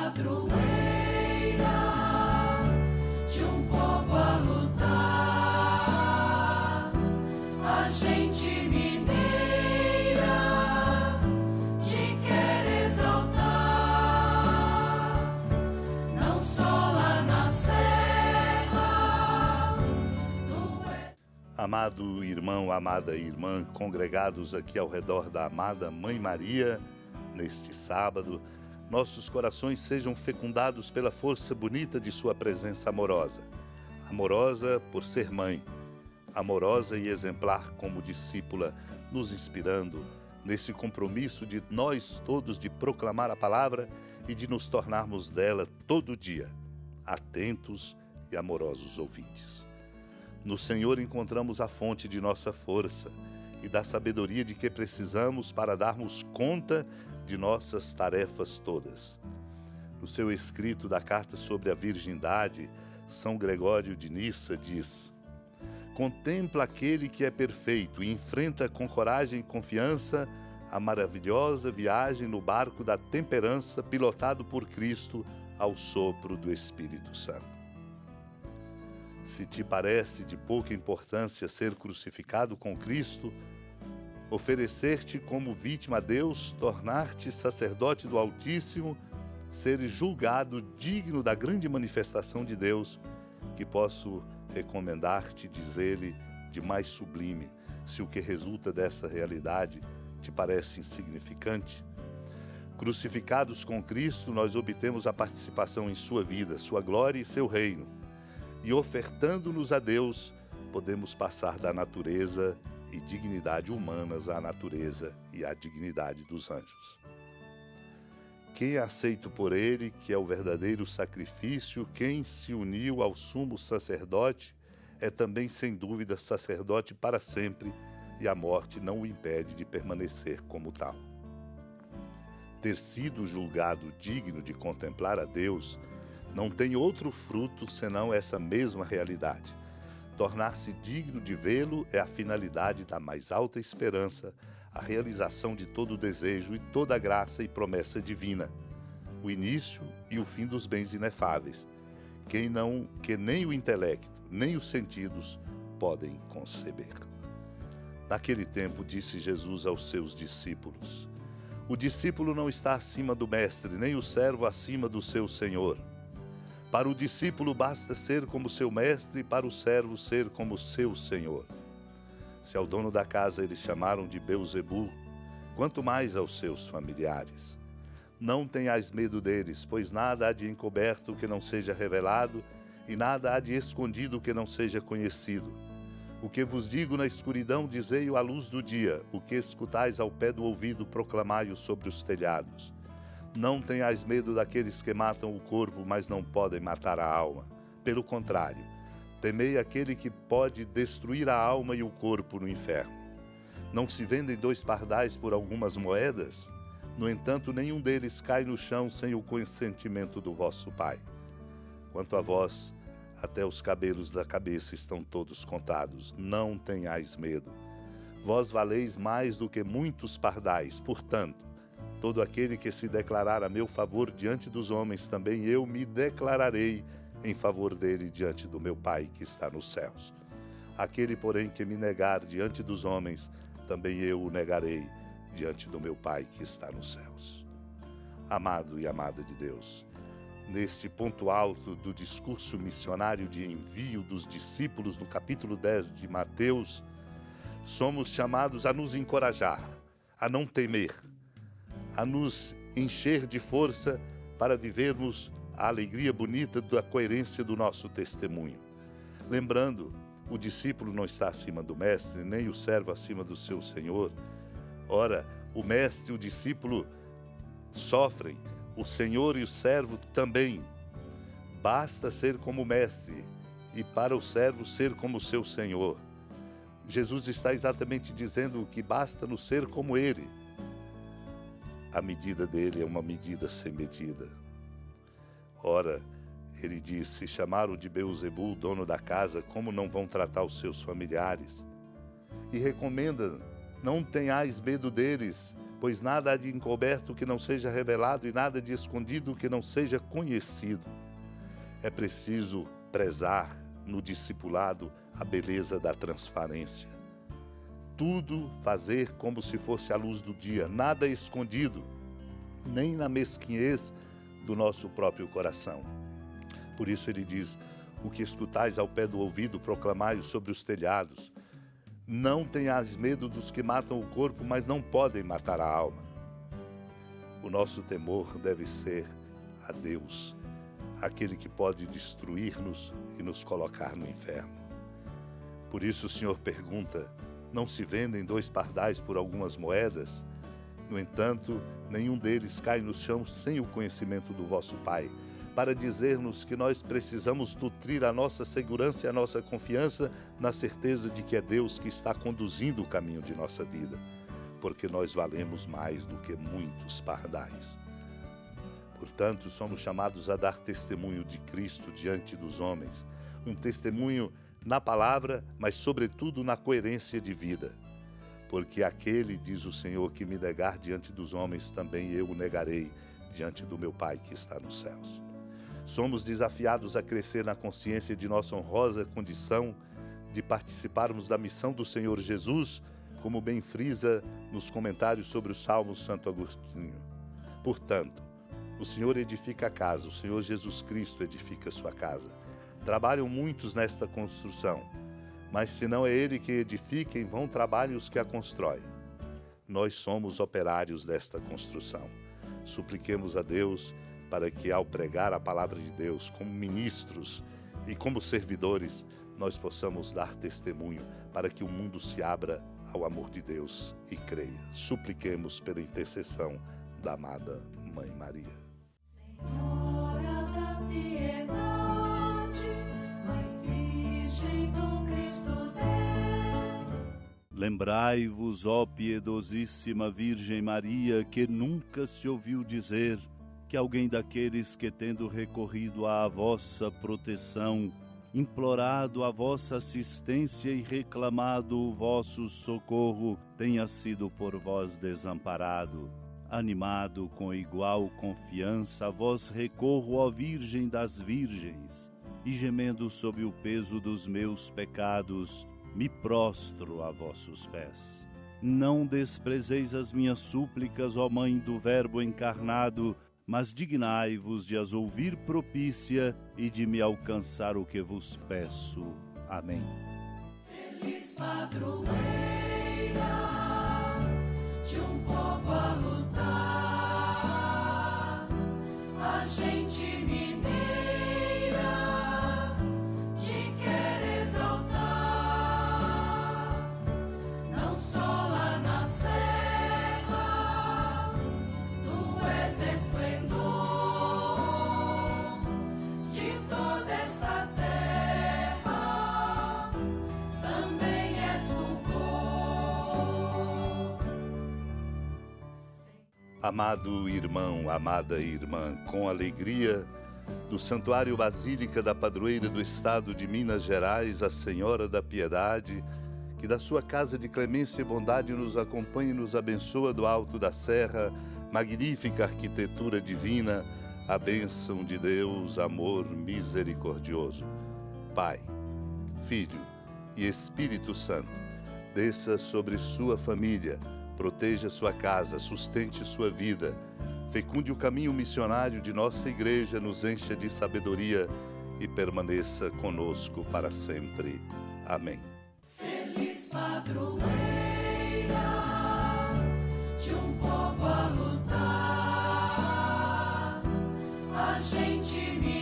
padroeira de um povo a lutar, a gente mineira te quer exaltar, não só lá na serra. Amado irmão, amada irmã, congregados aqui ao redor da amada Mãe Maria, neste sábado, nossos corações sejam fecundados pela força bonita de sua presença amorosa. Amorosa por ser mãe, amorosa e exemplar como discípula, nos inspirando nesse compromisso de nós todos de proclamar a palavra e de nos tornarmos dela todo dia, atentos e amorosos ouvintes. No Senhor encontramos a fonte de nossa força e da sabedoria de que precisamos para darmos conta de nossas tarefas todas. No seu escrito da Carta sobre a Virgindade, São Gregório de Nissa diz: contempla aquele que é perfeito e enfrenta com coragem e confiança a maravilhosa viagem no barco da temperança pilotado por Cristo ao sopro do Espírito Santo. Se te parece de pouca importância ser crucificado com Cristo, oferecer-te como vítima a Deus, tornar-te sacerdote do Altíssimo, seres julgado digno da grande manifestação de Deus, que posso recomendar-te, dizer-lhe, de mais sublime, se o que resulta dessa realidade te parece insignificante. Crucificados com Cristo, nós obtemos a participação em sua vida, sua glória e seu reino. E ofertando-nos a Deus, podemos passar da natureza e dignidade humanas à natureza e à dignidade dos anjos. Quem é aceito por ele, que é o verdadeiro sacrifício, quem se uniu ao sumo sacerdote, é também sem dúvida sacerdote para sempre, e a morte não o impede de permanecer como tal. Ter sido julgado digno de contemplar a Deus não tem outro fruto senão essa mesma realidade. Tornar-se digno de vê-lo é a finalidade da mais alta esperança, a realização de todo o desejo e toda a graça e promessa divina, o início e o fim dos bens inefáveis, que nem o intelecto, nem os sentidos podem conceber. Naquele tempo disse Jesus aos seus discípulos: o discípulo não está acima do mestre, nem o servo acima do seu senhor. Para o discípulo basta ser como seu mestre, e para o servo ser como seu senhor. Se ao dono da casa eles chamaram de Beelzebu, quanto mais aos seus familiares. Não tenhais medo deles, pois nada há de encoberto que não seja revelado, e nada há de escondido que não seja conhecido. O que vos digo na escuridão, dizei-o à luz do dia, o que escutais ao pé do ouvido, proclamai-o sobre os telhados. Não tenhais medo daqueles que matam o corpo, mas não podem matar a alma. Pelo contrário, temei aquele que pode destruir a alma e o corpo no inferno. Não se vendem 2 pardais por algumas moedas? No entanto, nenhum deles cai no chão sem o consentimento do vosso Pai. Quanto a vós, até os cabelos da cabeça estão todos contados. Não tenhais medo. Vós valeis mais do que muitos pardais, portanto, todo aquele que se declarar a meu favor diante dos homens, também eu me declararei em favor dele diante do meu Pai que está nos céus. Aquele, porém, que me negar diante dos homens, também eu o negarei diante do meu Pai que está nos céus. Amado e amada de Deus, neste ponto alto do discurso missionário de envio dos discípulos, no capítulo 10 de Mateus, somos chamados a nos encorajar, a não temer, a nos encher de força para vivermos a alegria bonita da coerência do nosso testemunho. Lembrando, o discípulo não está acima do mestre, nem o servo acima do seu senhor. Ora, o mestre e o discípulo sofrem, o senhor e o servo também. Basta ser como o mestre e para o servo ser como o seu senhor. Jesus está exatamente dizendo que basta nos ser como ele. A medida dele é uma medida sem medida. Ora, ele disse: se chamaram de Beelzebu, dono da casa, como não vão tratar os seus familiares? E recomenda: não tenhais medo deles, pois nada há de encoberto que não seja revelado e nada de escondido que não seja conhecido. É preciso prezar no discipulado a beleza da transparência. Tudo fazer como se fosse a luz do dia, nada escondido, nem na mesquinhez do nosso próprio coração. Por isso ele diz: o que escutais ao pé do ouvido, proclamai-o sobre os telhados. Não tenhais medo dos que matam o corpo, mas não podem matar a alma. O nosso temor deve ser a Deus, aquele que pode destruir-nos e nos colocar no inferno. Por isso o Senhor pergunta: não se vendem 2 pardais por algumas moedas? No entanto, nenhum deles cai no chão sem o conhecimento do vosso Pai, para dizer-nos que nós precisamos nutrir a nossa segurança e a nossa confiança na certeza de que é Deus que está conduzindo o caminho de nossa vida, porque nós valemos mais do que muitos pardais. Portanto, somos chamados a dar testemunho de Cristo diante dos homens, um testemunho na palavra, mas sobretudo na coerência de vida. Porque aquele, diz o Senhor, que me negar diante dos homens, também eu o negarei diante do meu Pai que está nos céus. Somos desafiados a crescer na consciência de nossa honrosa condição de participarmos da missão do Senhor Jesus, como bem frisa nos comentários sobre o Salmo Santo Agostinho. Portanto, o Senhor edifica a casa, o Senhor Jesus Cristo edifica a sua casa. Trabalham muitos nesta construção, mas se não é Ele que edifica, em vão trabalham os que a constroem. Nós somos operários desta construção. Supliquemos a Deus para que, ao pregar a palavra de Deus como ministros e como servidores, nós possamos dar testemunho para que o mundo se abra ao amor de Deus e creia. Supliquemos pela intercessão da amada Mãe Maria. Senhora da piedade, Mãe Virgem do Cristo Deus. Lembrai-vos, ó piedosíssima Virgem Maria, que nunca se ouviu dizer que alguém daqueles que, tendo recorrido à vossa proteção, implorado a vossa assistência e reclamado o vosso socorro, tenha sido por vós desamparado. Animado com igual confiança, a vós recorro, ó Virgem das Virgens, e gemendo sob o peso dos meus pecados, me prostro a vossos pés. Não desprezeis as minhas súplicas, ó Mãe do Verbo encarnado, mas dignai-vos de as ouvir propícia e de me alcançar o que vos peço. Amém. Feliz padroeira de um povo a lutar, a gente mineira te quer exaltar, não só lá na serra, tu és esplendor de toda esta terra, também és fulgor. Amado irmão, amada irmã, com alegria, do Santuário Basílica da Padroeira do Estado de Minas Gerais, a Senhora da Piedade, que da sua casa de clemência e bondade nos acompanhe e nos abençoa do alto da serra, magnífica arquitetura divina, a bênção de Deus, amor misericordioso. Pai, Filho e Espírito Santo, desça sobre sua família, proteja sua casa, sustente sua vida, fecunde o caminho missionário de nossa igreja, nos encha de sabedoria e permaneça conosco para sempre. Amém. Feliz padroeira de um povo a lutar, a gente me